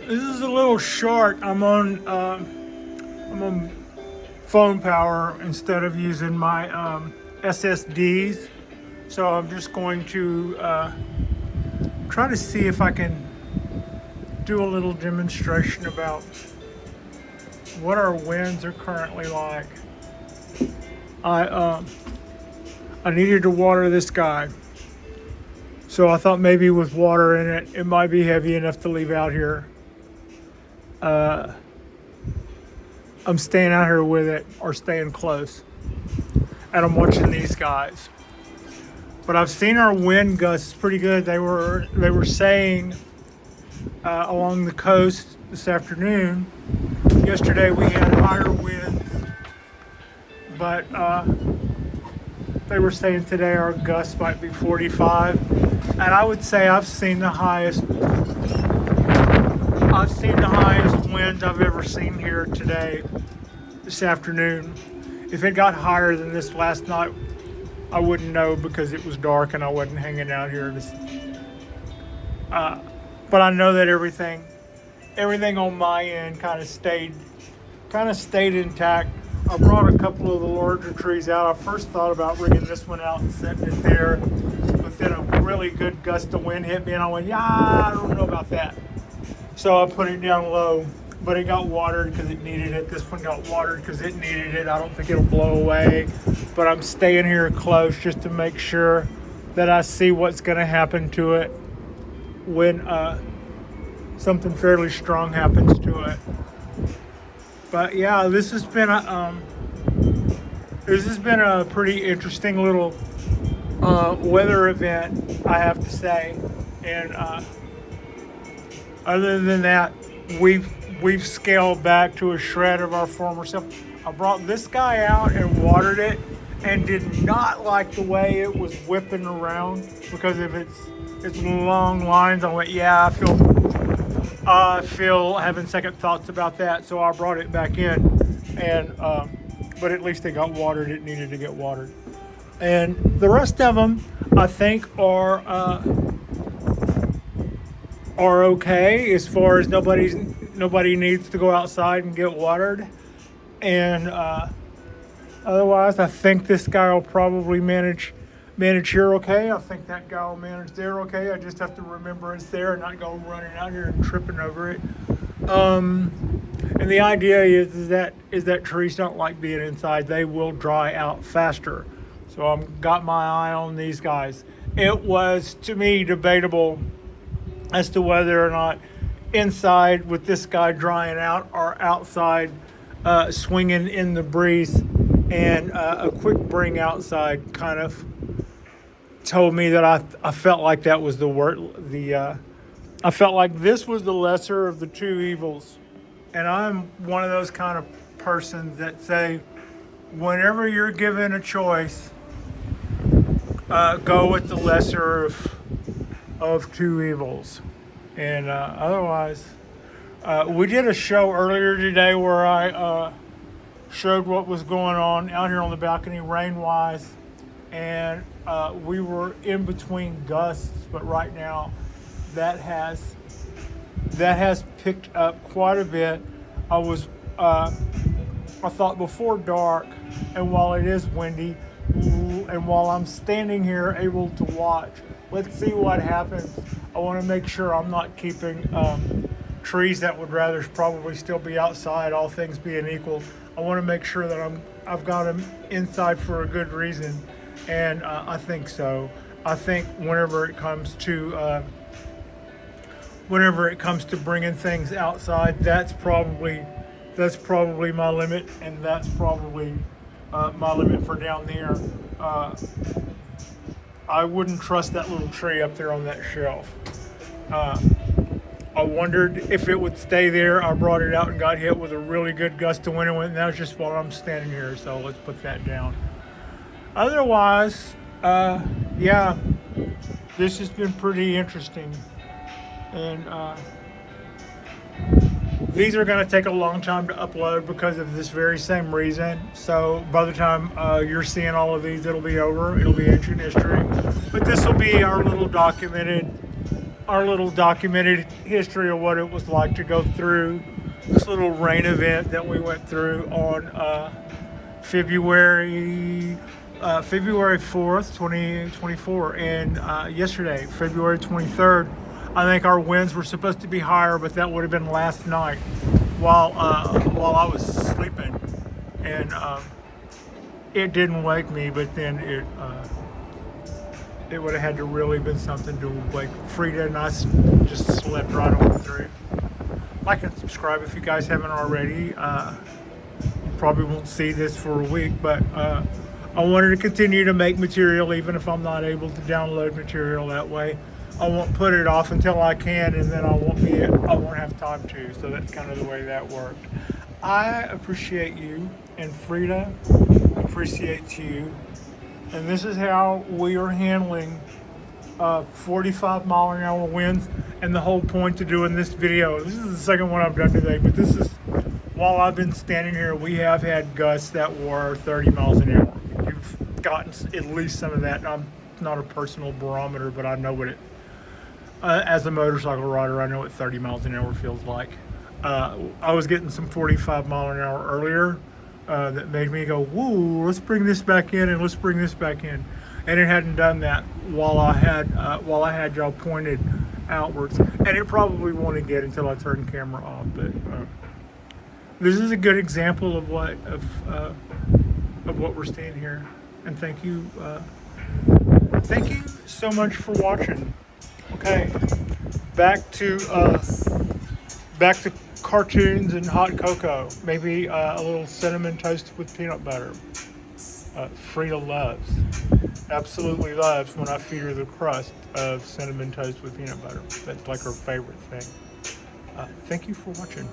This is a little short. I'm on phone power instead of using my SSDs. So I'm just going to try to see if I can do a little demonstration about what our winds are currently like. I I needed to water this guy. So I thought maybe with water in it, it might be heavy enough to leave out here. Uh, I'm staying out here with it or staying close. And I'm watching these guys. But I've seen our wind gusts pretty good. They were saying along the coast this afternoon. Yesterday we had higher winds, but they were saying today our gusts might be 45. And I would say I've seen the highest winds I've ever seen here today, this afternoon. If it got higher than this last night, I wouldn't know because it was dark and I wasn't hanging out here. But I know that everything on my end kind of stayed intact. I brought a couple of the larger trees out. I first thought about rigging this one out and setting it there, but then a really good gust of wind hit me and I went, yeah, I don't know about that. So I put it down low, but it got watered because it needed it. This one got watered because it needed it. I don't think it'll blow away, but I'm staying here close just to make sure that I see what's going to happen to it when something fairly strong happens to it. But yeah, this has been a pretty interesting little weather event, I have to say. And other than that, we've scaled back to a shred of our former self. I brought this guy out and watered it, and did not like the way it was whipping around because of its long lines. I went, yeah, I feel having second thoughts about that, so I brought it back in, and but at least it got watered. It needed to get watered, and the rest of them I think are okay as far as nobody needs to go outside and get watered, and otherwise I think this guy will probably manage here okay. I think that guy will manage there okay. I just have to remember it's there and not go running out here and tripping over it. And the idea is that trees don't like being inside. They will dry out faster. So I've got my eye on these guys. It was, to me, debatable as to whether or not inside with this guy drying out or outside swinging in the breeze, and a quick bring outside kind of told me that I felt like that was the word. I felt like this was the lesser of the two evils, and I'm one of those kind of persons that say, whenever you're given a choice, go with the lesser of two evils, and otherwise, we did a show earlier today where I showed what was going on out here on the balcony rain-wise, and we were in between gusts, but right now that has picked up quite a bit. I thought before dark, and while it is windy, and while I'm standing here able to watch, let's see what happens. I want to make sure I'm not keeping trees that would rather probably still be outside, all things being equal. I want to make sure that I've got them inside for a good reason. And I think so. I think whenever it comes to bringing things outside, that's probably my limit, and that's probably my limit for down there. I wouldn't trust that little tree up there on that shelf. I wondered if it would stay there. I brought it out and got hit with a really good gust of wind, and that was just while I'm standing here. So let's put that down. Otherwise, yeah, this has been pretty interesting, and these are going to take a long time to upload because of this very same reason. So by the time you're seeing all of these, it'll be over. It'll be ancient history, but this will be our little documented our little documented history of what it was like to go through this little rain event that we went through on February 4th, 2024, and yesterday, February 23rd. I think our winds were supposed to be higher, but that would have been last night while I was sleeping, and it didn't wake me. But then it would have had to really been something to wake Frida and I just slept right on through. Like and subscribe if you guys haven't already. You probably won't see this for a week, but I wanted to continue to make material even if I'm not able to download material that way. I won't put it off until I can, and then I won't have time to. So that's kind of the way that worked. I appreciate you, and Frida appreciates you, and this is how we are handling 45-mile-an-hour winds. And the whole point to doing this video, this is the second one I've done today, but this is while I've been standing here. We have had gusts that were 30 miles an hour. You've gotten at least some of that. I'm not a personal barometer, but I know what it. As a motorcycle rider, I know what 30 miles an hour feels like. I was getting some 45-mile-an-hour earlier that made me go, woo, let's bring this back in and let's bring this back in. And it hadn't done that while I had y'all pointed outwards. And it probably won't get until I turn the camera off. But this is a good example of what we're seeing here. And thank you so much for watching. Okay, back to cartoons and hot cocoa. Maybe a little cinnamon toast with peanut butter. Frida absolutely loves when I feed her the crust of cinnamon toast with peanut butter. That's like her favorite thing. Thank you for watching.